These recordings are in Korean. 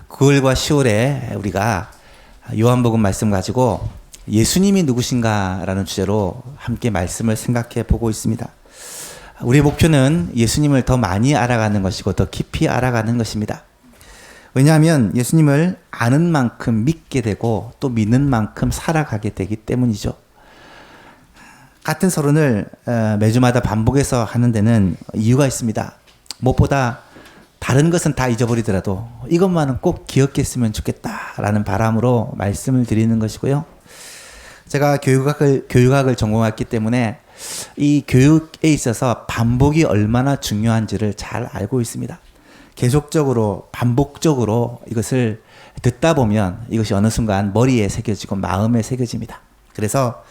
9월과 10월에 우리가 요한복음 말씀 가지고 예수님이 누구신가라는 주제로 함께 말씀을 생각해 보고 있습니다. 우리의 목표는 예수님을 더 많이 알아가는 것이고 더 깊이 알아가는 것입니다. 왜냐하면 예수님을 아는 만큼 믿게 되고 또 믿는 만큼 살아가게 되기 때문이죠. 같은 서론을 매주마다 반복해서 하는 데는 이유가 있습니다. 무엇보다 다른 것은 다 잊어버리더라도 이것만은 꼭 기억했으면 좋겠다라는 바람으로 말씀을 드리는 것이고요. 제가 교육학을 전공했기 때문에 이 교육에 있어서 반복이 얼마나 중요한지를 잘 알고 있습니다. 계속적으로 반복적으로 이것을 듣다 보면 이것이 어느 순간 머리에 새겨지고 마음에 새겨집니다. 그래서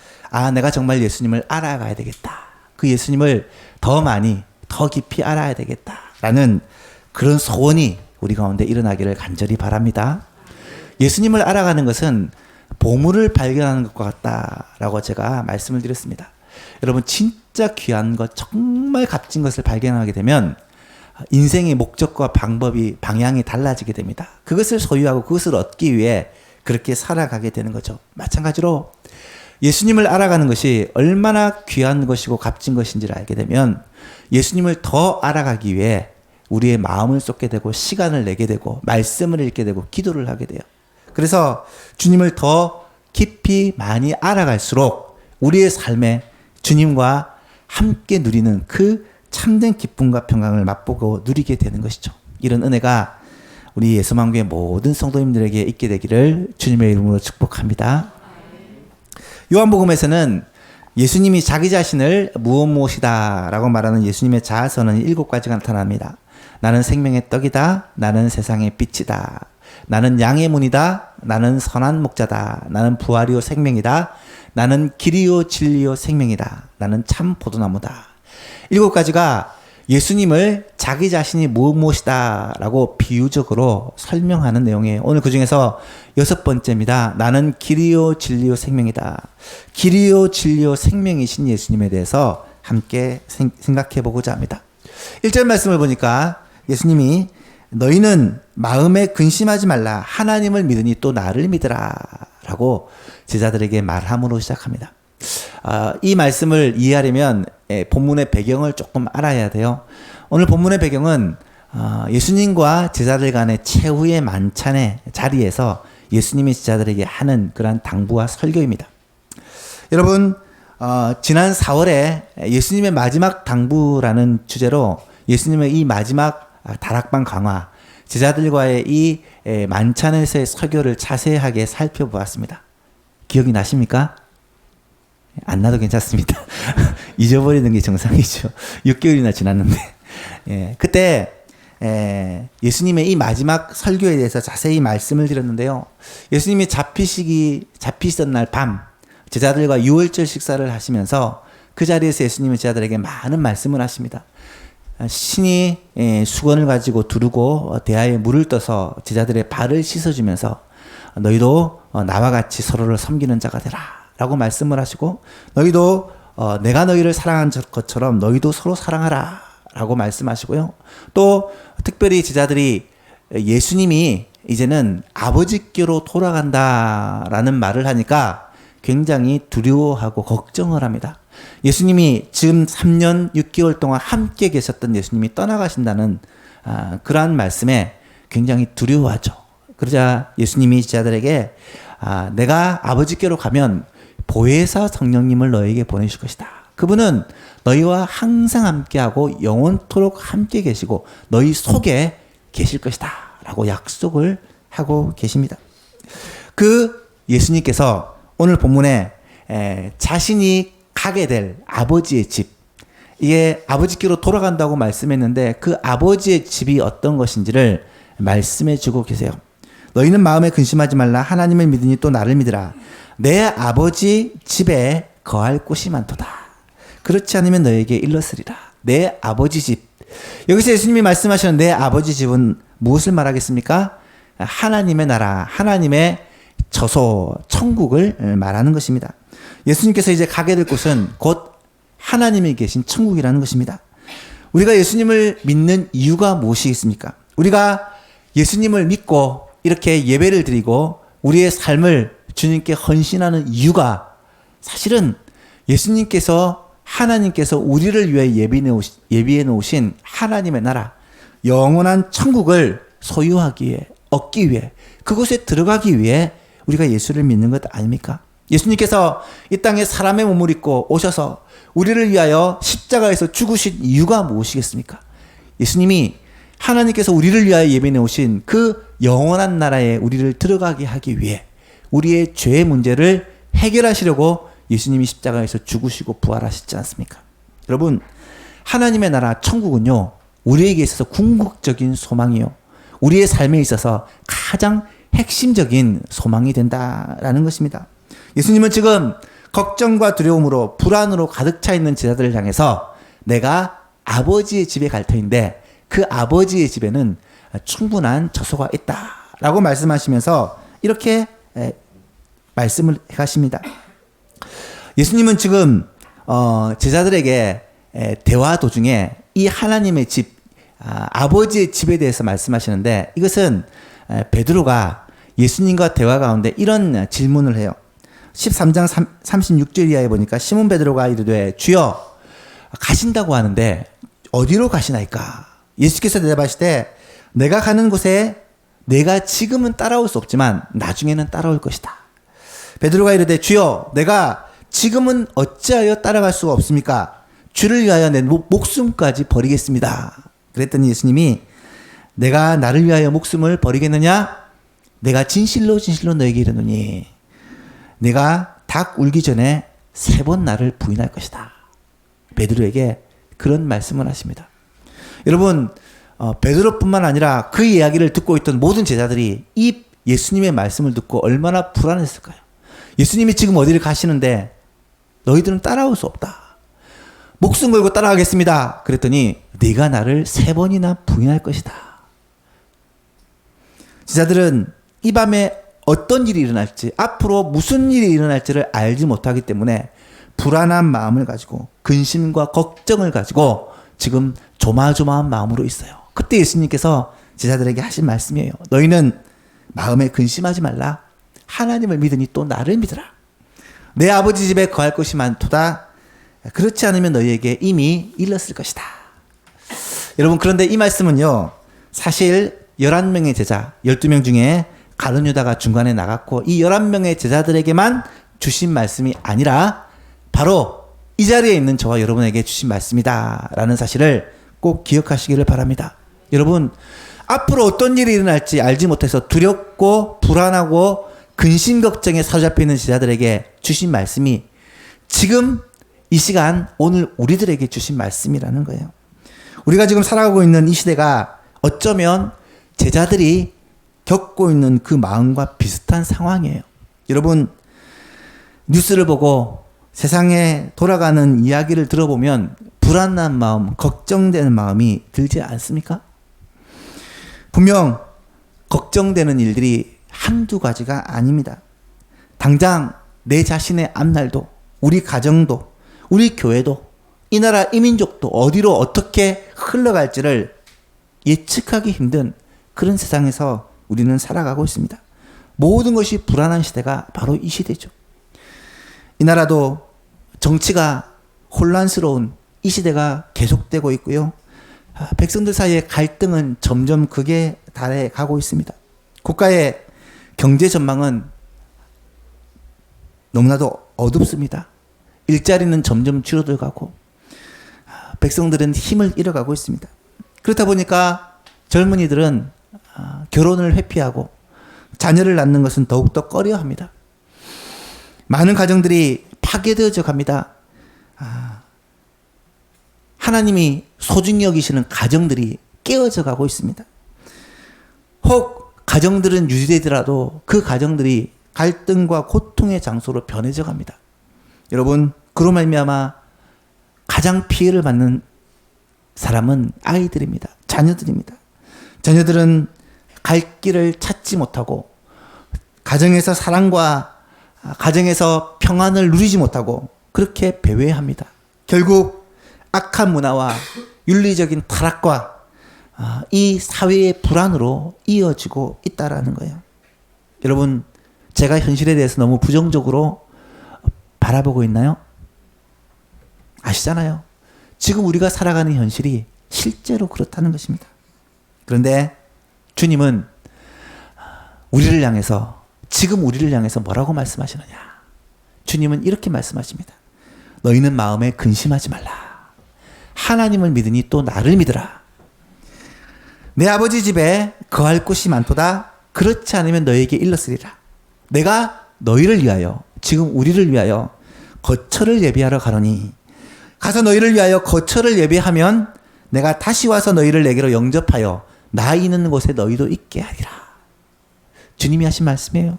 내가 정말 예수님을 알아가야 되겠다. 그 예수님을 더 많이 더 깊이 알아야 되겠다라는 그런 소원이 우리 가운데 일어나기를 간절히 바랍니다. 예수님을 알아가는 것은 보물을 발견하는 것과 같다라고 제가 말씀을 드렸습니다. 여러분 진짜 귀한 것, 정말 값진 것을 발견하게 되면 인생의 목적과 방향이 달라지게 됩니다. 그것을 소유하고 그것을 얻기 위해 그렇게 살아가게 되는 거죠. 마찬가지로 예수님을 알아가는 것이 얼마나 귀한 것이고 값진 것인지를 알게 되면 예수님을 더 알아가기 위해 우리의 마음을 쏟게 되고 시간을 내게 되고 말씀을 읽게 되고 기도를 하게 돼요. 그래서 주님을 더 깊이 많이 알아갈수록 우리의 삶에 주님과 함께 누리는 그 참된 기쁨과 평강을 맛보고 누리게 되는 것이죠. 이런 은혜가 우리 예수만교회 모든 성도님들에게 있게 되기를 주님의 이름으로 축복합니다. 요한복음에서는 예수님이 자기 자신을 무엇이다 라고 말하는 예수님의 자아선언이 7가지가 나타납니다. 나는 생명의 떡이다. 나는 세상의 빛이다. 나는 양의 문이다. 나는 선한 목자다. 나는 부활이요 생명이다. 나는 길이요 진리요 생명이다. 나는 참 포도나무다. 7가지가 예수님을 자기 자신이 무엇이다 라고 비유적으로 설명하는 내용이에요. 오늘 그 중에서 6번째입니다. 나는 길이요 진리요 생명이다. 길이요 진리요 생명이신 예수님에 대해서 함께 생각해 보고자 합니다. 1절 말씀을 보니까 예수님이 너희는 마음에 근심하지 말라. 하나님을 믿으니 또 나를 믿으라 라고 제자들에게 말함으로 시작합니다. 이 말씀을 이해하려면 본문의 배경을 조금 알아야 돼요. 오늘 본문의 배경은 예수님과 제자들 간의 최후의 만찬의 자리에서 예수님이 제자들에게 하는 그러한 당부와 설교입니다. 여러분 지난 4월에 예수님의 마지막 당부라는 주제로 예수님의 이 마지막 다락방 강화, 제자들과의 이 만찬에서의 설교를 자세하게 살펴보았습니다. 기억이 나십니까? 안 나도 괜찮습니다. 잊어버리는 게 정상이죠. 6개월이나 지났는데. 그때 예수님의 이 마지막 설교에 대해서 자세히 말씀을 드렸는데요. 예수님이 잡히시던 날 밤 제자들과 유월절 식사를 하시면서 그 자리에서 예수님은 제자들에게 많은 말씀을 하십니다. 신이 수건을 가지고 두르고 대야에 물을 떠서 제자들의 발을 씻어주면서 너희도 나와 같이 서로를 섬기는 자가 되라 라고 말씀을 하시고 너희도 내가 너희를 사랑한 것처럼 너희도 서로 사랑하라 라고 말씀하시고요. 또 특별히 제자들이 예수님이 이제는 아버지께로 돌아간다라는 말을 하니까 굉장히 두려워하고 걱정을 합니다. 예수님이 지금 3년 6개월 동안 함께 계셨던 예수님이 떠나가신다는 그러한 말씀에 굉장히 두려워하죠. 그러자 예수님이 제자들에게 내가 아버지께로 가면 보혜사 성령님을 너에게 보내실 것이다. 그분은 너희와 항상 함께하고 영원토록 함께 계시고 너희 속에 계실 것이다 라고 약속을 하고 계십니다. 그 예수님께서 오늘 본문에 자신이 가게 될 아버지의 집, 이게 아버지께로 돌아간다고 말씀했는데 그 아버지의 집이 어떤 것인지를 말씀해 주고 계세요. 너희는 마음에 근심하지 말라. 하나님을 믿으니 또 나를 믿으라. 내 아버지 집에 거할 곳이 많도다. 그렇지 않으면 너에게 일렀으리라. 내 아버지 집. 여기서 예수님이 말씀하시는 내 아버지 집은 무엇을 말하겠습니까? 하나님의 나라, 하나님의 저소, 천국을 말하는 것입니다. 예수님께서 이제 가게 될 곳은 곧 하나님이 계신 천국이라는 것입니다. 우리가 예수님을 믿는 이유가 무엇이겠습니까? 우리가 예수님을 믿고 이렇게 예배를 드리고 우리의 삶을 주님께 헌신하는 이유가 사실은 예수님께서 하나님께서 우리를 위해 예비해 놓으신 하나님의 나라, 영원한 천국을 소유하기 위해, 얻기 위해, 그곳에 들어가기 위해 우리가 예수를 믿는 것 아닙니까? 예수님께서 이 땅에 사람의 몸을 입고 오셔서 우리를 위하여 십자가에서 죽으신 이유가 무엇이겠습니까? 예수님이 하나님께서 우리를 위하여 예비해 놓으신 그 영원한 나라에 우리를 들어가게 하기 위해 우리의 죄의 문제를 해결하시려고 예수님이 십자가에서 죽으시고 부활하셨지 않습니까? 여러분, 하나님의 나라 천국은요, 우리에게 있어서 궁극적인 소망이요, 우리의 삶에 있어서 가장 핵심적인 소망이 된다라는 것입니다. 예수님은 지금 걱정과 두려움으로 불안으로 가득 차 있는 제자들을 향해서 내가 아버지의 집에 갈 터인데 그 아버지의 집에는 충분한 처소가 있다라고 말씀하시면서 이렇게 말씀을 하십니다. 예수님은 지금 제자들에게 대화 도중에 이 하나님의 집, 아버지의 집에 대해서 말씀하시는데 이것은 베드로가 예수님과 대화 가운데 이런 질문을 해요. 13장 36절 이하에 보니까 시몬 베드로가 이르되 주여 가신다고 하는데 어디로 가시나이까? 예수께서 대답하시되 내가 가는 곳에 내가 지금은 따라올 수 없지만 나중에는 따라올 것이다. 베드로가 이르되 주여 내가 지금은 어찌하여 따라갈 수가 없습니까? 주를 위하여 내 목숨까지 버리겠습니다. 그랬더니 예수님이 내가 나를 위하여 목숨을 버리겠느냐? 내가 진실로 진실로 너에게 이르노니 내가 닭 울기 전에 3번 나를 부인할 것이다. 베드로에게 그런 말씀을 하십니다. 여러분, 베드로뿐만 아니라 그 이야기를 듣고 있던 모든 제자들이 이 예수님의 말씀을 듣고 얼마나 불안했을까요? 예수님이 지금 어디를 가시는데 너희들은 따라올 수 없다. 목숨 걸고 따라가겠습니다. 그랬더니 네가 나를 3번이나 부인할 것이다. 제자들은 이 밤에 어떤 일이 일어날지, 앞으로 무슨 일이 일어날지를 알지 못하기 때문에 불안한 마음을 가지고 근심과 걱정을 가지고 지금 조마조마한 마음으로 있어요. 그때 예수님께서 제자들에게 하신 말씀이에요. 너희는 마음에 근심하지 말라. 하나님을 믿으니 또 나를 믿으라. 내 아버지 집에 거할 것이 많도다. 그렇지 않으면 너희에게 이미 일렀을 것이다. 여러분, 그런데 이 말씀은요, 사실 11명의 제자, 12명 중에 가룟 유다가 중간에 나갔고 이 11명의 제자들에게만 주신 말씀이 아니라 바로 이 자리에 있는 저와 여러분에게 주신 말씀이다 라는 사실을 꼭 기억하시기를 바랍니다. 여러분, 앞으로 어떤 일이 일어날지 알지 못해서 두렵고 불안하고 근심 걱정에 사로잡혀 있는 제자들에게 주신 말씀이 지금 이 시간 오늘 우리들에게 주신 말씀이라는 거예요. 우리가 지금 살아가고 있는 이 시대가 어쩌면 제자들이 겪고 있는 그 마음과 비슷한 상황이에요. 여러분, 뉴스를 보고 세상에 돌아가는 이야기를 들어보면 불안한 마음, 걱정되는 마음이 들지 않습니까? 분명 걱정되는 일들이 한두 가지가 아닙니다. 당장 내 자신의 앞날도, 우리 가정도, 우리 교회도, 이 나라 이 민족도 어디로 어떻게 흘러갈지를 예측하기 힘든 그런 세상에서 우리는 살아가고 있습니다. 모든 것이 불안한 시대가 바로 이 시대죠. 이 나라도 정치가 혼란스러운 이 시대가 계속되고 있고요. 백성들 사이의 갈등은 점점 극에 달해 가고 있습니다. 국가의 경제 전망은 너무나도 어둡습니다. 일자리는 점점 줄어들어가고 백성들은 힘을 잃어가고 있습니다. 그렇다 보니까 젊은이들은 결혼을 회피하고 자녀를 낳는 것은 더욱더 꺼려합니다. 많은 가정들이 파괴되어져 갑니다. 하나님이 소중히 여기시는 가정들이 깨어져 가고 있습니다. 혹 가정들은 유지되더라도 그 가정들이 갈등과 고통의 장소로 변해져 갑니다. 여러분, 그로 말미암아 가장 피해를 받는 사람은 아이들입니다. 자녀들입니다. 자녀들은 갈 길을 찾지 못하고 가정에서 사랑과 가정에서 평안을 누리지 못하고 그렇게 배회합니다. 결국 악한 문화와 윤리적인 타락과 이 사회의 불안으로 이어지고 있다라는 거예요. 여러분, 제가 현실에 대해서 너무 부정적으로 바라보고 있나요? 아시잖아요. 지금 우리가 살아가는 현실이 실제로 그렇다는 것입니다. 그런데 주님은 지금 우리를 향해서 뭐라고 말씀하시느냐? 주님은 이렇게 말씀하십니다. 너희는 마음에 근심하지 말라. 하나님을 믿으니 또 나를 믿으라. 내 아버지 집에 거할 곳이 많도다. 그렇지 않으면 너희에게 일렀으리라. 내가 너희를 위하여, 지금 우리를 위하여 거처를 예비하러 가노니 가서 너희를 위하여 거처를 예비하면 내가 다시 와서 너희를 내게로 영접하여 나 있는 곳에 너희도 있게 하리라. 주님이 하신 말씀이에요.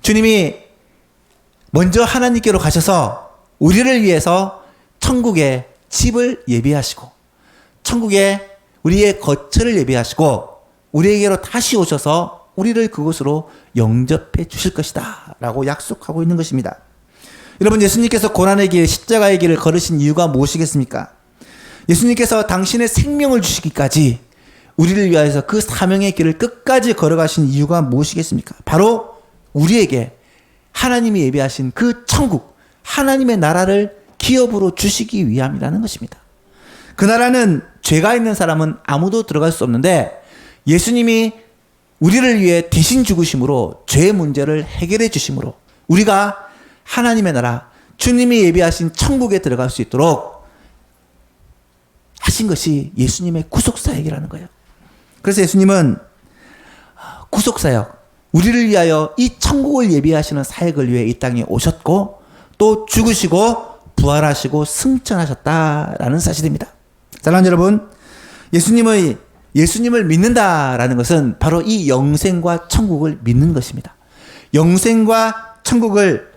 주님이 먼저 하나님께로 가셔서 우리를 위해서 천국에 집을 예비하시고 천국에 우리의 거처를 예비하시고 우리에게로 다시 오셔서 우리를 그곳으로 영접해 주실 것이다 라고 약속하고 있는 것입니다. 여러분, 예수님께서 고난의 길, 십자가의 길을 걸으신 이유가 무엇이겠습니까? 예수님께서 당신의 생명을 주시기까지 우리를 위하여서 그 사명의 길을 끝까지 걸어가신 이유가 무엇이겠습니까? 바로 우리에게 하나님이 예비하신 그 천국, 하나님의 나라를 기업으로 주시기 위함이라는 것입니다. 그 나라는 죄가 있는 사람은 아무도 들어갈 수 없는데 예수님이 우리를 위해 대신 죽으심으로 죄의 문제를 해결해 주심으로 우리가 하나님의 나라, 주님이 예비하신 천국에 들어갈 수 있도록 하신 것이 예수님의 구속사역이라는 거예요. 그래서 예수님은 구속사역, 우리를 위하여 이 천국을 예비하시는 사역을 위해 이 땅에 오셨고 또 죽으시고 부활하시고 승천하셨다라는 사실입니다. 사랑하는 여러분, 예수님을 믿는다라는 것은 바로 이 영생과 천국을 믿는 것입니다. 영생과 천국을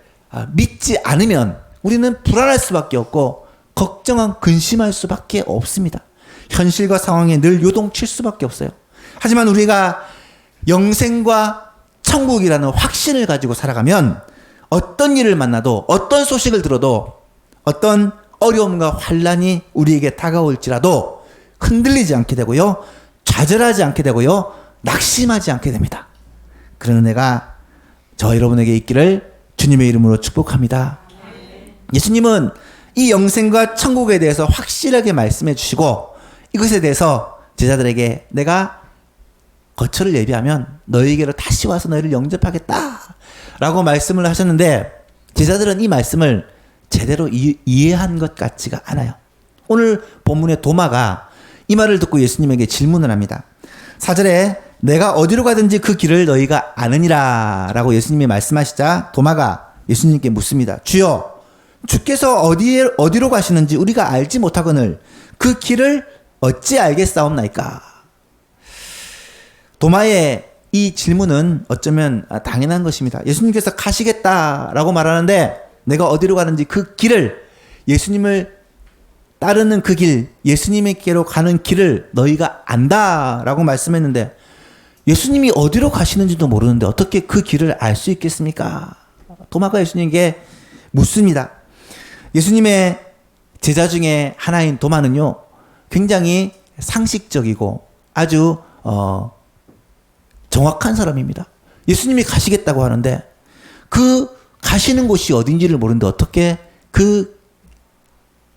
믿지 않으면 우리는 불안할 수밖에 없고 걱정한 근심할 수밖에 없습니다. 현실과 상황에 늘 요동칠 수밖에 없어요. 하지만 우리가 영생과 천국이라는 확신을 가지고 살아가면 어떤 일을 만나도 어떤 소식을 들어도 어떤 어려움과 환난이 우리에게 다가올지라도 흔들리지 않게 되고요. 좌절하지 않게 되고요. 낙심하지 않게 됩니다. 그런 은혜가 저 여러분에게 있기를 주님의 이름으로 축복합니다. 예수님은 이 영생과 천국에 대해서 확실하게 말씀해 주시고 이것에 대해서 제자들에게 내가 거처를 예비하면 너희에게로 다시 와서 너희를 영접하겠다 라고 말씀을 하셨는데 제자들은 이 말씀을 제대로 이해한 것 같지가 않아요. 오늘 본문의 도마가 이 말을 듣고 예수님에게 질문을 합니다. 4절에 내가 어디로 가든지 그 길을 너희가 아느니라 라고 예수님이 말씀하시자 도마가 예수님께 묻습니다. 주여, 주께서 어디로 가시는지 우리가 알지 못하거늘 그 길을 어찌 알겠사옵나이까? 도마의 이 질문은 어쩌면 당연한 것입니다. 예수님께서 가시겠다라고 말하는데 내가 어디로 가는지 그 길을, 예수님을 따르는 그 길, 예수님에게로 가는 길을 너희가 안다라고 말씀했는데 예수님이 어디로 가시는지도 모르는데 어떻게 그 길을 알 수 있겠습니까? 도마가 예수님에게 묻습니다. 예수님의 제자 중에 하나인 도마는요, 굉장히 상식적이고 아주 정확한 사람입니다. 예수님이 가시겠다고 하는데 그 가시는 곳이 어딘지를 모르는데 어떻게 그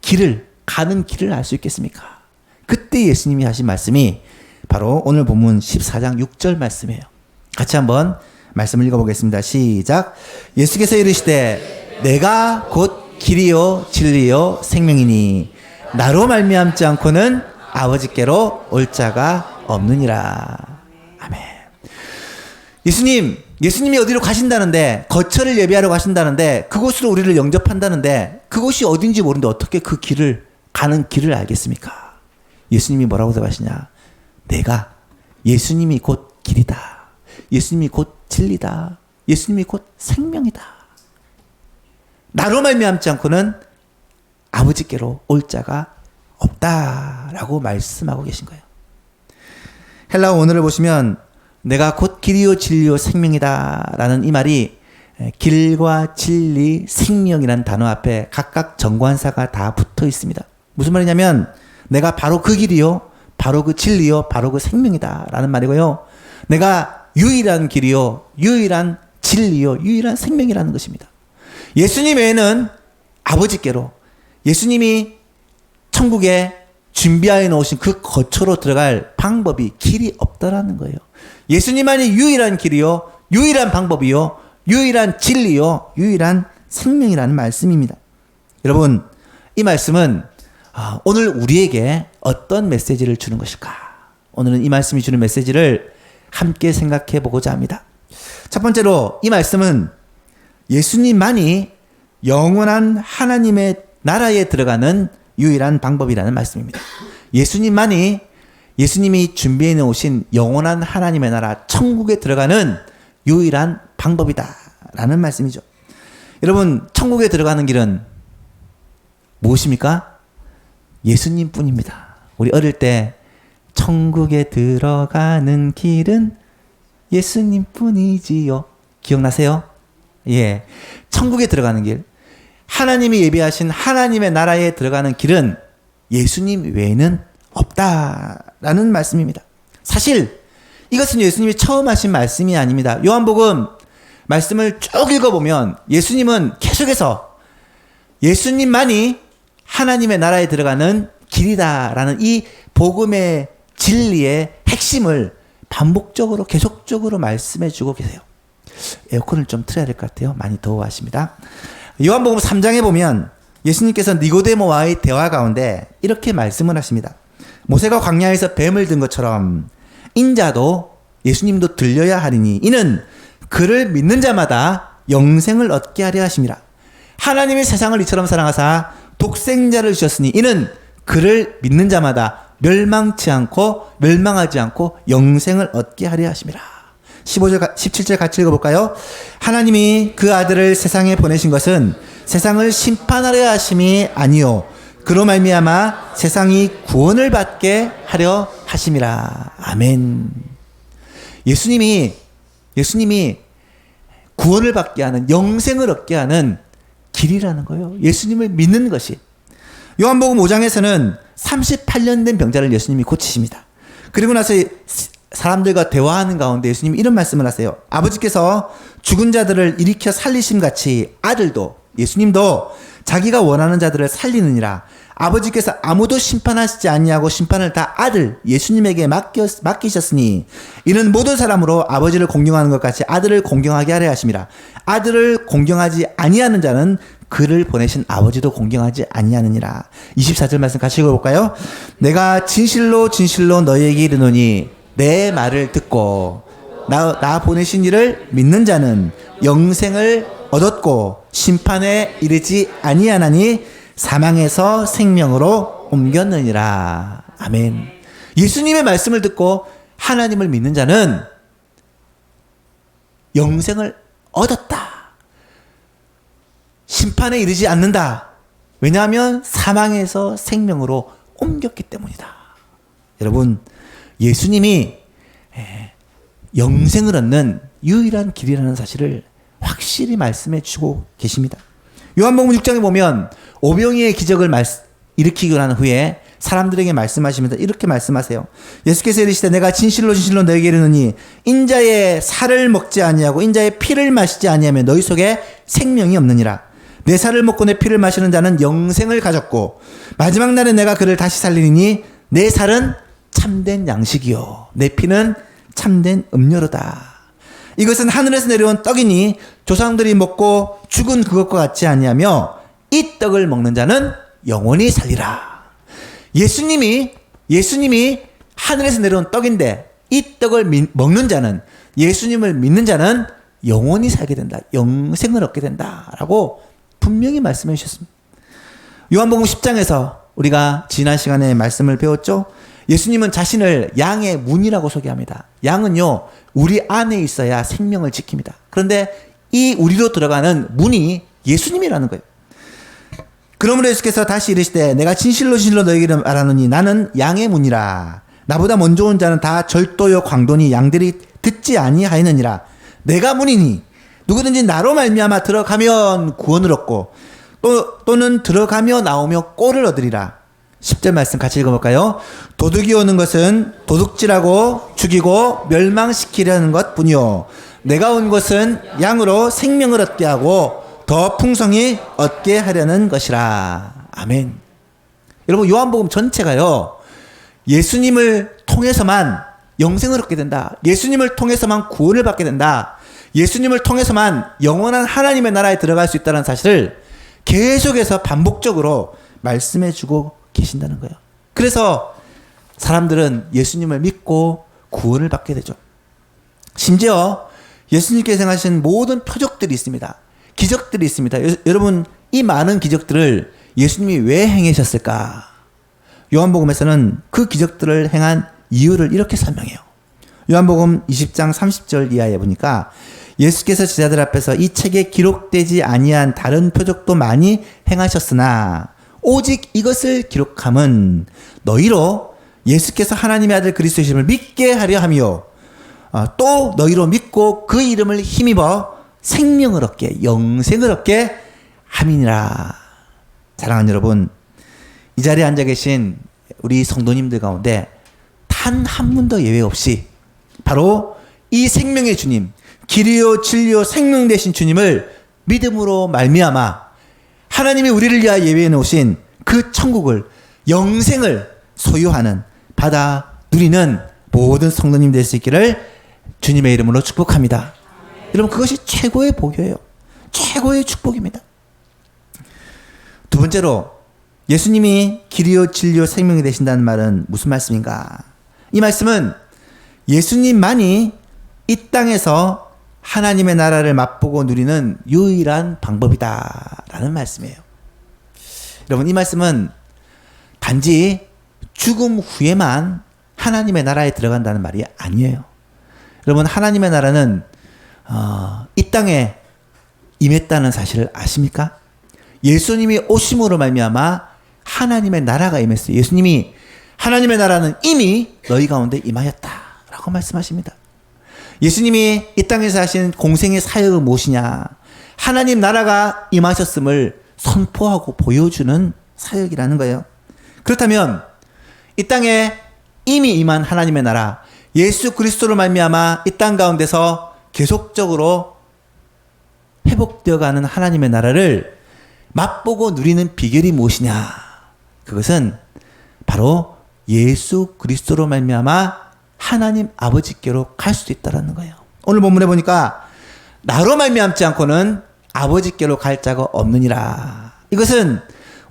길을, 가는 길을 알 수 있겠습니까? 그때 예수님이 하신 말씀이 바로 오늘 본문 14장 6절 말씀이에요. 같이 한번 말씀을 읽어보겠습니다. 시작. 예수께서 이르시되 내가 곧 길이요 진리요 생명이니 나로 말미암지 않고는 아버지께로 올 자가 없느니라. 아멘. 예수님이 어디로 가신다는데, 거처를 예비하러 가신다는데, 그곳으로 우리를 영접한다는데 그곳이 어딘지 모르는데 어떻게 그 길을, 가는 길을 알겠습니까? 예수님이 뭐라고 대답하시냐? 예수님이 곧 길이다. 예수님이 곧 진리다. 예수님이 곧 생명이다. 나로 말미암지 않고는 아버지께로 올 자가 없다라고 말씀하고 계신 거예요. 헬라어 원어를 보시면 내가 곧 길이요 진리요 생명이다 라는 이 말이 길과 진리, 생명이라는 단어 앞에 각각 정관사가 다 붙어 있습니다. 무슨 말이냐면 내가 바로 그 길이요, 바로 그 진리요 바로 그 생명이다 라는 말이고요. 내가 유일한 길이요 유일한 진리요 유일한 생명이라는 것입니다. 예수님 외에는 아버지께로 예수님이 천국에 준비하여 놓으신 그 거처로 들어갈 방법이 길이 없다라는 거예요. 예수님만이 유일한 길이요 유일한 방법이요 유일한 진리요 유일한 생명이라는 말씀입니다. 여러분 이 말씀은 오늘 우리에게 어떤 메시지를 주는 것일까? 오늘은 이 말씀이 주는 메시지를 함께 생각해 보고자 합니다. 첫 번째로 이 말씀은 예수님만이 영원한 하나님의 나라에 들어가는 유일한 방법이라는 말씀입니다. 예수님이 준비해 놓으신 영원한 하나님의 나라 천국에 들어가는 유일한 방법이다 라는 말씀이죠. 여러분 천국에 들어가는 길은 무엇입니까? 예수님 뿐입니다. 우리 어릴 때 천국에 들어가는 길은 예수님 뿐이지요. 기억나세요? 예. 천국에 들어가는 길. 하나님이 예비하신 하나님의 나라에 들어가는 길은 예수님 외에는 없다라는 말씀입니다. 사실 이것은 예수님이 처음 하신 말씀이 아닙니다. 요한복음 말씀을 쭉 읽어보면 예수님은 계속해서 예수님만이 하나님의 나라에 들어가는 길이다라는 이 복음의 진리의 핵심을 반복적으로 계속적으로 말씀해 주고 계세요. 에어컨을 좀 틀어야 될 것 같아요. 많이 더워하십니다. 요한복음 3장에 보면 예수님께서 니고데모와의 대화 가운데 이렇게 말씀을 하십니다. 모세가 광야에서 뱀을 든 것처럼 인자도 예수님도 들려야 하리니 이는 그를 믿는 자마다 영생을 얻게 하려 하심이라. 하나님이 세상을 이처럼 사랑하사 독생자를 주셨으니 이는 그를 믿는 자마다 멸망하지 않고 영생을 얻게 하려 하심이라. 15절 17절 같이 읽어볼까요? 하나님이 그 아들을 세상에 보내신 것은 세상을 심판하려 하심이 아니요 그로 말미암아 세상이 구원을 받게 하려 하심이라. 아멘. 예수님이 구원을 받게 하는 영생을 얻게 하는 길이라는 거예요. 예수님을 믿는 것이. 요한복음 5장에서는 38년 된 병자를 예수님이 고치십니다. 그리고 나서 사람들과 대화하는 가운데 예수님이 이런 말씀을 하세요. 아버지께서 죽은 자들을 일으켜 살리심 같이 아들도 예수님도 자기가 원하는 자들을 살리느니라. 아버지께서 아무도 심판하시지 아니하고 심판을 다 아들 예수님에게 맡기셨으니 이는 모든 사람으로 아버지를 공경하는 것 같이 아들을 공경하게 하려 하심이라. 아들을 공경하지 아니하는 자는 그를 보내신 아버지도 공경하지 아니하느니라. 24절 말씀 같이 읽어볼까요? 내가 진실로 진실로 너희에게 이르노니 내 말을 듣고 나 보내신 이를 믿는 자는 영생을 얻었고 심판에 이르지 아니하나니 사망에서 생명으로 옮겼느니라. 아멘. 예수님의 말씀을 듣고 하나님을 믿는 자는 영생을 얻었다. 심판에 이르지 않는다. 왜냐하면 사망에서 생명으로 옮겼기 때문이다. 여러분, 예수님이 영생을 얻는 유일한 길이라는 사실을 확실히 말씀해 주고 계십니다. 요한복음 6장에 보면 오병이의 기적을 일으키고 난 후에 사람들에게 말씀하시면서 이렇게 말씀하세요. 예수께서 이르시되 내가 진실로 진실로 너희에게 이르노니 인자의 살을 먹지 아니하고 인자의 피를 마시지 아니하면 너희 속에 생명이 없느니라. 내 살을 먹고 내 피를 마시는 자는 영생을 가졌고 마지막 날에 내가 그를 다시 살리니 내 살은 참된 양식이요 내 피는 참된 음료로다. 이것은 하늘에서 내려온 떡이니 조상들이 먹고 죽은 그것과 같지 아니하며 이 떡을 먹는 자는 영원히 살리라. 예수님이 하늘에서 내려온 떡인데 이 떡을 먹는 자는 예수님을 믿는 자는 영원히 살게 된다. 영생을 얻게 된다라고 분명히 말씀해 주셨습니다. 요한복음 10장에서 우리가 지난 시간에 말씀을 배웠죠. 예수님은 자신을 양의 문이라고 소개합니다. 양은요, 우리 안에 있어야 생명을 지킵니다. 그런데 이 우리로 들어가는 문이 예수님이라는 거예요. 그러므로 예수께서 다시 이르시되 내가 진실로 진실로 너희에게 말하노니 나는 양의 문이라. 나보다 먼저 온 자는 다 절도요 광도니 양들이 듣지 아니하였느니라. 내가 문이니 누구든지 나로 말미암아 들어가면 구원을 얻고 또는 들어가며 나오며 꼴을 얻으리라. 10절 말씀 같이 읽어볼까요? 도둑이 오는 것은 도둑질하고 죽이고 멸망시키려는 것뿐이요 내가 온 것은 양으로 생명을 얻게 하고 더 풍성히 얻게 하려는 것이라. 아멘. 여러분, 요한복음 전체가요, 예수님을 통해서만 영생을 얻게 된다, 예수님을 통해서만 구원을 받게 된다, 예수님을 통해서만 영원한 하나님의 나라에 들어갈 수 있다는 사실을 계속해서 반복적으로 말씀해주고 계신다는 거예요. 그래서 사람들은 예수님을 믿고 구원을 받게 되죠. 심지어 예수님께서 행하신 모든 표적들이 있습니다. 기적들이 있습니다. 여러분, 이 많은 기적들을 예수님이 왜 행하셨을까? 요한복음에서는 그 기적들을 행한 이유를 이렇게 설명해요. 요한복음 20장 30절 이하에 보니까 예수께서 제자들 앞에서 이 책에 기록되지 아니한 다른 표적도 많이 행하셨으나 오직 이것을 기록함은 너희로 예수께서 하나님의 아들 그리스도이심을 믿게 하려 함이요 또 너희로 믿고 그 이름을 힘입어 생명을 얻게, 영생을 얻게 함이니라. 사랑하는 여러분, 이 자리에 앉아 계신 우리 성도님들 가운데 단 한 분도 예외 없이 바로 이 생명의 주님, 길이요 진리요 생명 되신 주님을 믿음으로 말미암아 하나님이 우리를 위하여 예비해 놓으신 그 천국을, 영생을 소유하는, 받아 누리는 모든 성도님 될 수 있기를 주님의 이름으로 축복합니다. 여러분, 그것이 최고의 복이에요. 최고의 축복입니다. 두 번째로, 예수님이 길이요 진리요 생명이 되신다는 말은 무슨 말씀인가? 이 말씀은 예수님만이 이 땅에서 하나님의 나라를 맛보고 누리는 유일한 방법이다라는 말씀이에요. 여러분, 이 말씀은 단지 죽음 후에만 하나님의 나라에 들어간다는 말이 아니에요. 여러분, 하나님의 나라는 이 땅에 임했다는 사실을 아십니까? 예수님이 오심으로 말미암아 하나님의 나라가 임했어요. 예수님이 하나님의 나라는 이미 너희 가운데 임하였다라고 말씀하십니다. 예수님이 이 땅에서 하신 공생의 사역은 무엇이냐? 하나님 나라가 임하셨음을 선포하고 보여주는 사역이라는 거예요. 그렇다면 이 땅에 이미 임한 하나님의 나라, 예수 그리스도로 말미암아 이 땅 가운데서 계속적으로 회복되어가는 하나님의 나라를 맛보고 누리는 비결이 무엇이냐? 그것은 바로 예수 그리스도로 말미암아 하나님 아버지께로 갈 수도 있다는 거예요. 오늘 본문에 보니까 나로 말미암지 않고는 아버지께로 갈 자가 없느니라. 이것은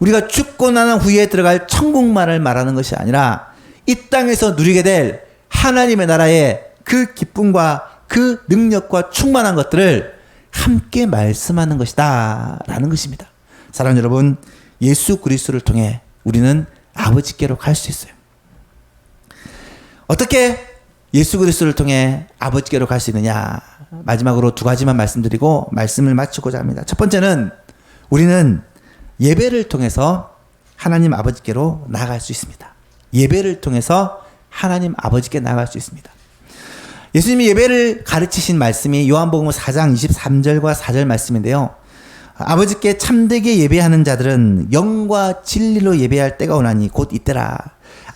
우리가 죽고 난 후에 들어갈 천국만을 말하는 것이 아니라 이 땅에서 누리게 될 하나님의 나라의 그 기쁨과 그 능력과 충만한 것들을 함께 말씀하는 것이다 라는 것입니다. 사랑하는 여러분, 예수 그리스도를 통해 우리는 아버지께로 갈 수 있어요. 어떻게 예수 그리스도를 통해 아버지께로 갈 수 있느냐? 마지막으로 두 가지만 말씀드리고 말씀을 마치고자 합니다. 첫 번째는 우리는 예배를 통해서 하나님 아버지께로 나아갈 수 있습니다. 예배를 통해서 하나님 아버지께 나아갈 수 있습니다. 예수님이 예배를 가르치신 말씀이 요한복음 4장 23절과 4절 말씀인데요. 아버지께 참되게 예배하는 자들은 영과 진리로 예배할 때가 오나니 곧 이때라.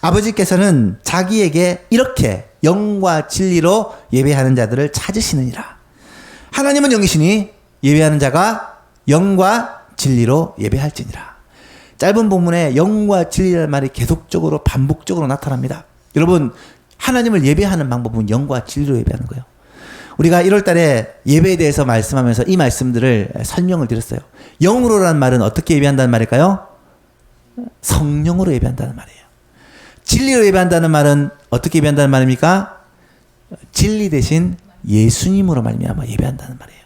아버지께서는 자기에게 이렇게 영과 진리로 예배하는 자들을 찾으시느니라. 하나님은 영이시니 예배하는 자가 영과 진리로 예배할지니라. 짧은 본문에 영과 진리라는 말이 계속적으로 반복적으로 나타납니다. 여러분, 하나님을 예배하는 방법은 영과 진리로 예배하는 거예요. 우리가 1월 달에 예배에 대해서 말씀하면서 이 말씀들을 설명을 드렸어요. 영으로라는 말은 어떻게 예배한다는 말일까요? 성령으로 예배한다는 말이에요. 진리로 예배한다는 말은 어떻게 예배한다는 말입니까? 진리 대신 예수님으로 말미암아 예배한다는 말이에요.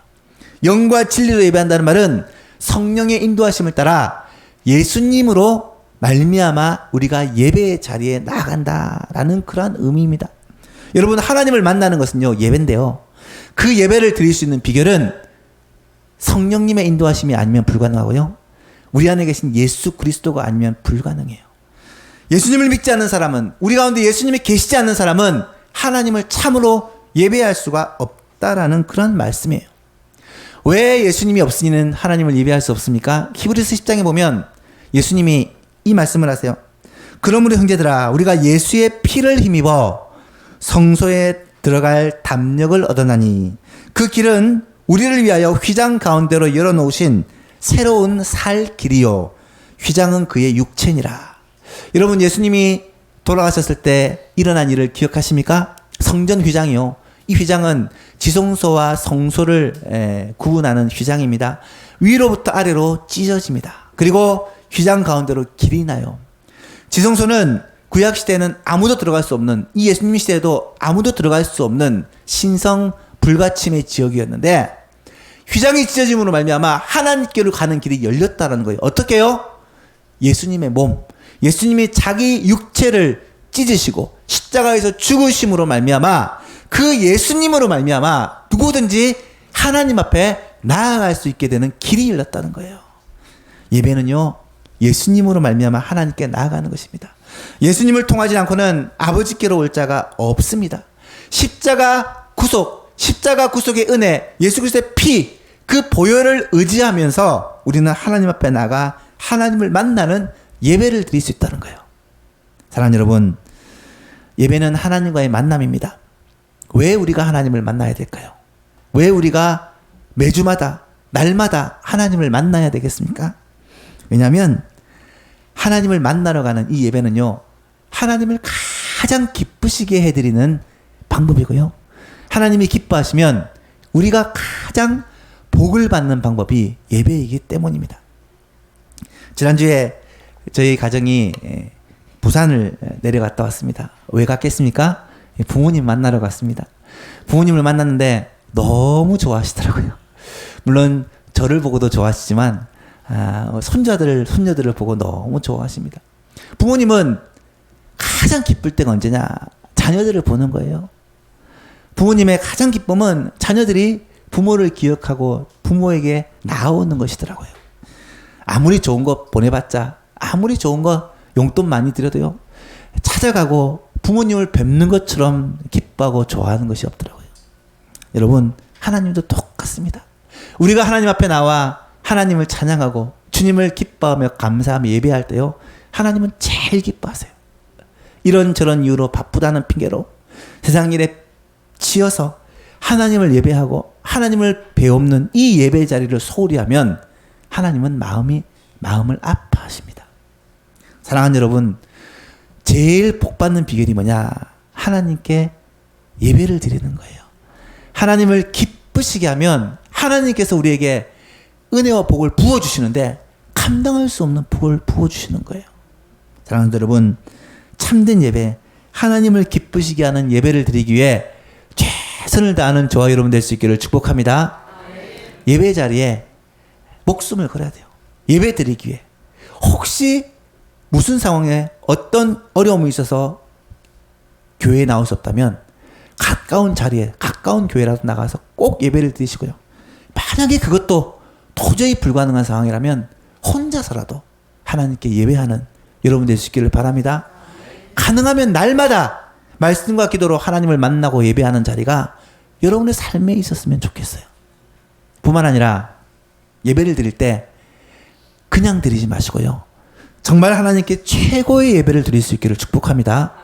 영과 진리로 예배한다는 말은 성령의 인도하심을 따라 예수님으로 말미암아 우리가 예배의 자리에 나아간다라는 그러한 의미입니다. 여러분, 하나님을 만나는 것은요, 예배인데요. 그 예배를 드릴 수 있는 비결은 성령님의 인도하심이 아니면 불가능하고요. 우리 안에 계신 예수 그리스도가 아니면 불가능해요. 예수님을 믿지 않는 사람은, 우리 가운데 예수님이 계시지 않는 사람은 하나님을 참으로 예배할 수가 없다라는 그런 말씀이에요. 왜 예수님이 없으니는 하나님을 예배할 수 없습니까? 히브리서 10장에 보면 예수님이 이 말씀을 하세요. 그러므로 형제들아 우리가 예수의 피를 힘입어 성소에 들어갈 담력을 얻어나니 그 길은 우리를 위하여 휘장 가운데로 열어놓으신 새로운 살 길이요 휘장은 그의 육체니라. 여러분 예수님이 돌아가셨을 때 일어난 일을 기억하십니까? 성전 휘장이요. 이 휘장은 지성소와 성소를 구분하는 휘장입니다. 위로부터 아래로 찢어집니다. 그리고 휘장 가운데로 길이 나요. 지성소는 구약시대에는 아무도 들어갈 수 없는, 이 예수님 시대에도 아무도 들어갈 수 없는 신성 불가침의 지역이었는데 휘장이 찢어짐으로 말미암아 하나님께로 가는 길이 열렸다는 거예요. 어떻게요? 예수님의 몸, 예수님이 자기 육체를 찢으시고 십자가에서 죽으심으로 말미암아 그 예수님으로 말미암아 누구든지 하나님 앞에 나아갈 수 있게 되는 길이 열렸다는 거예요. 예배는요 예수님으로 말미암아 하나님께 나아가는 것입니다. 예수님을 통하지 않고는 아버지께로 올 자가 없습니다. 십자가 구속의 은혜, 예수 그리스도의 피, 그 보혈을 의지하면서 우리는 하나님 앞에 나가 하나님을 만나는 예배를 드릴 수 있다는 거예요. 사랑하는 여러분, 예배는 하나님과의 만남입니다. 왜 우리가 하나님을 만나야 될까요? 왜 우리가 매주마다 날마다 하나님을 만나야 되겠습니까? 왜냐하면 하나님을 만나러 가는 이 예배는요 하나님을 가장 기쁘시게 해드리는 방법이고요, 하나님이 기뻐하시면 우리가 가장 복을 받는 방법이 예배이기 때문입니다. 지난주에 저희 가정이 부산을 내려갔다 왔습니다. 왜 갔겠습니까? 부모님 만나러 갔습니다. 부모님을 만났는데 너무 좋아하시더라고요. 물론 저를 보고도 좋아하시지만 손녀들을 보고 너무 좋아하십니다. 부모님은 가장 기쁠 때가 언제냐? 자녀들을 보는 거예요. 부모님의 가장 기쁨은 자녀들이 부모를 기억하고 부모에게 나오는 것이더라고요. 아무리 좋은 거 보내봤자, 아무리 좋은 거 용돈 많이 드려도요 찾아가고 부모님을 뵙는 것처럼 기뻐하고 좋아하는 것이 없더라고요. 여러분, 하나님도 똑같습니다. 우리가 하나님 앞에 나와 하나님을 찬양하고 주님을 기뻐하며 감사하며 예배할 때요 하나님은 제일 기뻐하세요. 이런저런 이유로 바쁘다는 핑계로 세상 일에 치여서 하나님을 예배하고 하나님을 배움는 이 예배 자리를 소홀히 하면 하나님은 마음을 아파하십니다. 사랑하는 여러분, 제일 복받는 비결이 뭐냐? 하나님께 예배를 드리는 거예요. 하나님을 기쁘시게 하면 하나님께서 우리에게 은혜와 복을 부어주시는데 감당할 수 없는 복을 부어주시는 거예요. 사랑하는 여러분, 참된 예배, 하나님을 기쁘시게 하는 예배를 드리기 위해 최선을 다하는 저와 여러분 될 수 있기를 축복합니다. 예배 자리에 목숨을 걸어야 돼요. 예배 드리기 위해. 혹시 무슨 상황에 어떤 어려움이 있어서 교회에 나올 수 없다면 가까운 자리에, 가까운 교회라도 나가서 꼭 예배를 드리시고요. 만약에 그것도 도저히 불가능한 상황이라면 혼자서라도 하나님께 예배하는 여러분 될 수 있기를 바랍니다. 가능하면 날마다 말씀과 기도로 하나님을 만나고 예배하는 자리가 여러분의 삶에 있었으면 좋겠어요. 뿐만 아니라 예배를 드릴 때 그냥 드리지 마시고요, 정말 하나님께 최고의 예배를 드릴 수 있기를 축복합니다.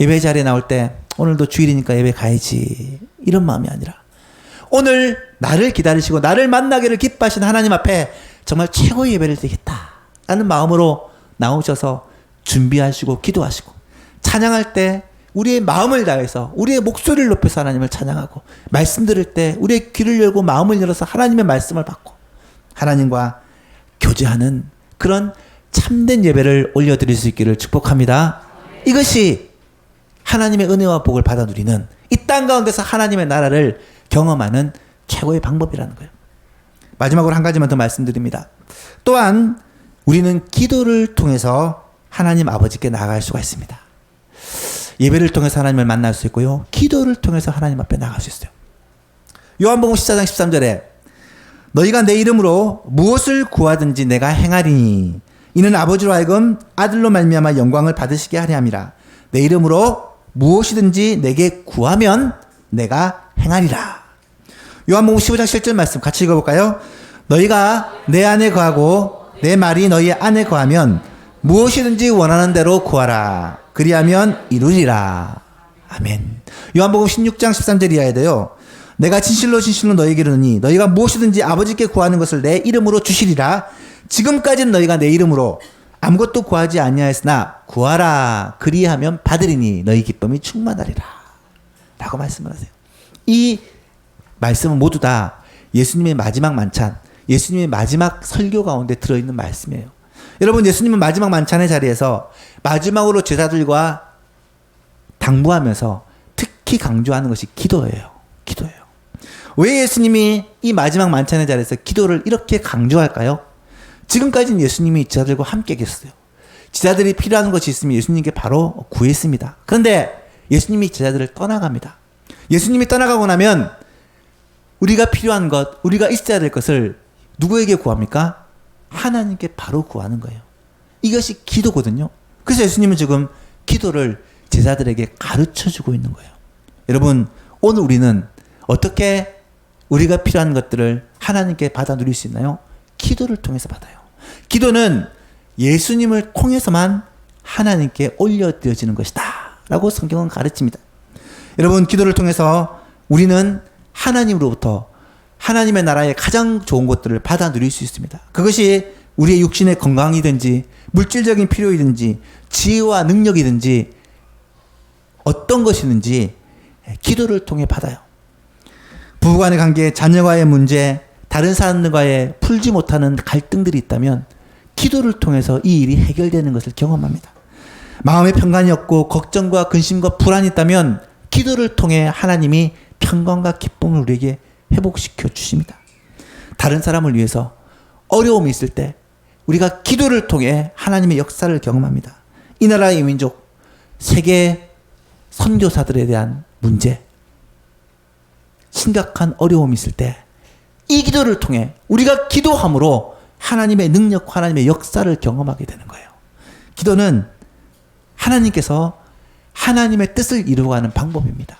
예배 자리에 나올 때 오늘도 주일이니까 예배 가야지 이런 마음이 아니라 오늘 나를 기다리시고 나를 만나기를 기뻐하신 하나님 앞에 정말 최고의 예배를 드리겠다라는 마음으로 나오셔서 준비하시고 기도하시고 찬양할 때 우리의 마음을 다해서 우리의 목소리를 높여서 하나님을 찬양하고 말씀 들을 때 우리의 귀를 열고 마음을 열어서 하나님의 말씀을 받고 하나님과 교제하는 그런 참된 예배를 올려드릴 수 있기를 축복합니다. 이것이 하나님의 은혜와 복을 받아 누리는, 이 땅 가운데서 하나님의 나라를 경험하는 최고의 방법이라는 거예요. 마지막으로 한 가지만 더 말씀드립니다. 또한 우리는 기도를 통해서 하나님 아버지께 나아갈 수가 있습니다. 예배를 통해서 하나님을 만날 수 있고요, 기도를 통해서 하나님 앞에 나갈 수 있어요. 요한복음 14장 13절에 너희가 내 이름으로 무엇을 구하든지 내가 행하리니 이는 아버지로 하여금 아들로 말미암아 영광을 받으시게 하려 함이라. 내 이름으로 무엇이든지 내게 구하면 내가 행하리라. 요한복음 15장 7절 말씀 같이 읽어볼까요? 너희가 내 안에 거하고 내 말이 너희 안에 거하면 무엇이든지 원하는 대로 구하라. 그리하면 이루리라. 아멘. 요한복음 16장 13절 이하에 돼요. 내가 진실로 진실로 너희에게 이르노니 너희가 무엇이든지 아버지께 구하는 것을 내 이름으로 주시리라. 지금까지는 너희가 내 이름으로 아무것도 구하지 아니하였으나 구하라. 그리하면 받으리니 너희 기쁨이 충만하리라. 라고 말씀을 하세요. 이 말씀은 모두 다 예수님의 마지막 만찬, 예수님의 마지막 설교 가운데 들어있는 말씀이에요. 여러분, 예수님은 마지막 만찬의 자리에서 마지막으로 제자들과 당부하면서 특히 강조하는 것이 기도예요. 기도예요. 왜 예수님이 이 마지막 만찬의 자리에서 기도를 이렇게 강조할까요? 지금까지는 예수님이 제자들과 함께 계셨어요. 제자들이 필요한 것이 있으면 예수님께 바로 구했습니다. 그런데 예수님이 제자들을 떠나갑니다. 예수님이 떠나가고 나면 우리가 필요한 것, 우리가 있어야 될 것을 누구에게 구합니까? 하나님께 바로 구하는 거예요. 이것이 기도거든요. 그래서 예수님은 지금 기도를 제자들에게 가르쳐주고 있는 거예요. 여러분, 오늘 우리는 어떻게 우리가 필요한 것들을 하나님께 받아 누릴 수 있나요? 기도를 통해서 받아요. 기도는 예수님을 통해서만 하나님께 올려드려지는 것이다 라고 성경은 가르칩니다. 여러분, 기도를 통해서 우리는 하나님으로부터 하나님의 나라의 가장 좋은 것들을 받아 누릴 수 있습니다. 그것이 우리의 육신의 건강이든지 물질적인 필요이든지 지혜와 능력이든지 어떤 것이든지 기도를 통해 받아요. 부부간의 관계, 자녀와의 문제, 다른 사람들과의 풀지 못하는 갈등들이 있다면 기도를 통해서 이 일이 해결되는 것을 경험합니다. 마음의 평강이 없고 걱정과 근심과 불안이 있다면 기도를 통해 하나님이 평강과 기쁨을 우리에게 회복시켜 주십니다. 다른 사람을 위해서 어려움이 있을 때 우리가 기도를 통해 하나님의 역사를 경험합니다. 이 나라의 민족, 세계 선교사들에 대한 문제, 심각한 어려움이 있을 때 이 기도를 통해 우리가 기도함으로 하나님의 능력, 하나님의 역사를 경험하게 되는 거예요. 기도는 하나님께서 하나님의 뜻을 이루어가는 방법입니다.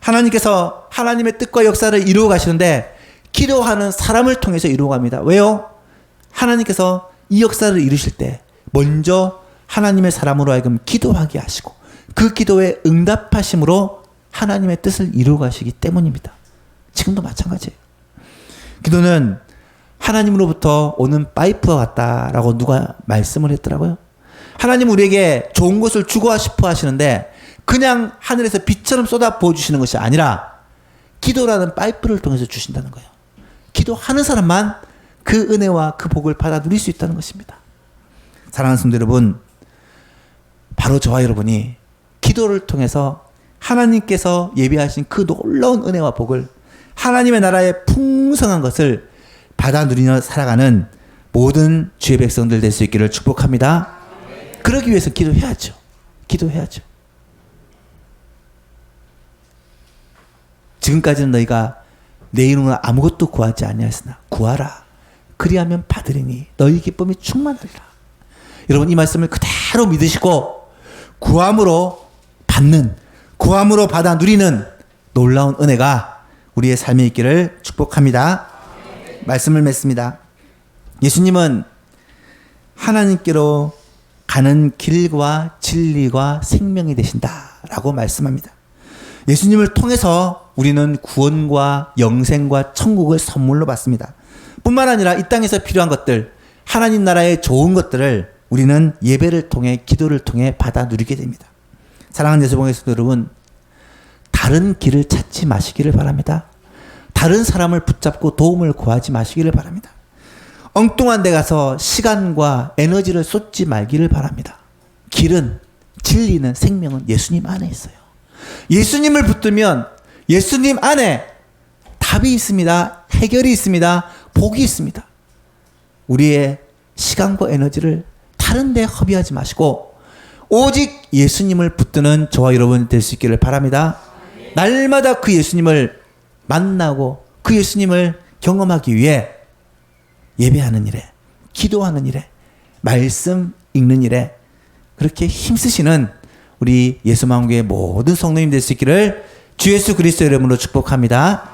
하나님께서 하나님의 뜻과 역사를 이루어 가시는데 기도하는 사람을 통해서 이루어갑니다. 왜요? 하나님께서 이 역사를 이루실 때 먼저 하나님의 사람으로 하여금 기도하게 하시고 그 기도에 응답하심으로 하나님의 뜻을 이루어 가시기 때문입니다. 지금도 마찬가지예요. 기도는 하나님으로부터 오는 파이프와 같다라고 누가 말씀을 했더라고요. 하나님 우리에게 좋은 것을 주고 싶어 하시는데 그냥 하늘에서 빛처럼 쏟아 부어주시는 것이 아니라 기도라는 파이프를 통해서 주신다는 거예요. 기도하는 사람만 그 은혜와 그 복을 받아 누릴 수 있다는 것입니다. 사랑하는 성도 여러분, 바로 저와 여러분이 기도를 통해서 하나님께서 예비하신 그 놀라운 은혜와 복을 하나님의 나라의 풍성한 것을 받아 누리며 살아가는 모든 주의 백성들 될 수 있기를 축복합니다. 그러기 위해서 기도해야죠. 기도해야죠. 지금까지는 너희가 내 이름으로 아무것도 구하지 아니하였으나 구하라. 그리하면 받으리니 너희 기쁨이 충만하리라. 여러분, 이 말씀을 그대로 믿으시고 구함으로 받는, 구함으로 받아 누리는 놀라운 은혜가 우리의 삶에 있기를 축복합니다. 말씀을 맺습니다. 예수님은 하나님께로 가는 길과 진리와 생명이 되신다라고 말씀합니다. 예수님을 통해서 우리는 구원과 영생과 천국을 선물로 받습니다. 뿐만 아니라 이 땅에서 필요한 것들, 하나님 나라의 좋은 것들을 우리는 예배를 통해, 기도를 통해 받아 누리게 됩니다. 사랑하는 예수봉에서도 여러분, 다른 길을 찾지 마시기를 바랍니다. 다른 사람을 붙잡고 도움을 구하지 마시기를 바랍니다. 엉뚱한 데 가서 시간과 에너지를 쏟지 말기를 바랍니다. 길은, 진리는, 생명은 예수님 안에 있어요. 예수님을 붙들면 예수님 안에 답이 있습니다. 해결이 있습니다. 복이 있습니다. 우리의 시간과 에너지를 다른 데 허비하지 마시고 오직 예수님을 붙드는 저와 여러분 될 수 있기를 바랍니다. 날마다 그 예수님을 만나고 그 예수님을 경험하기 위해 예배하는 일에, 기도하는 일에, 말씀 읽는 일에 그렇게 힘쓰시는 우리 예수만교회 모든 성도님 될 수 있기를 주 예수 그리스도 이름으로 축복합니다.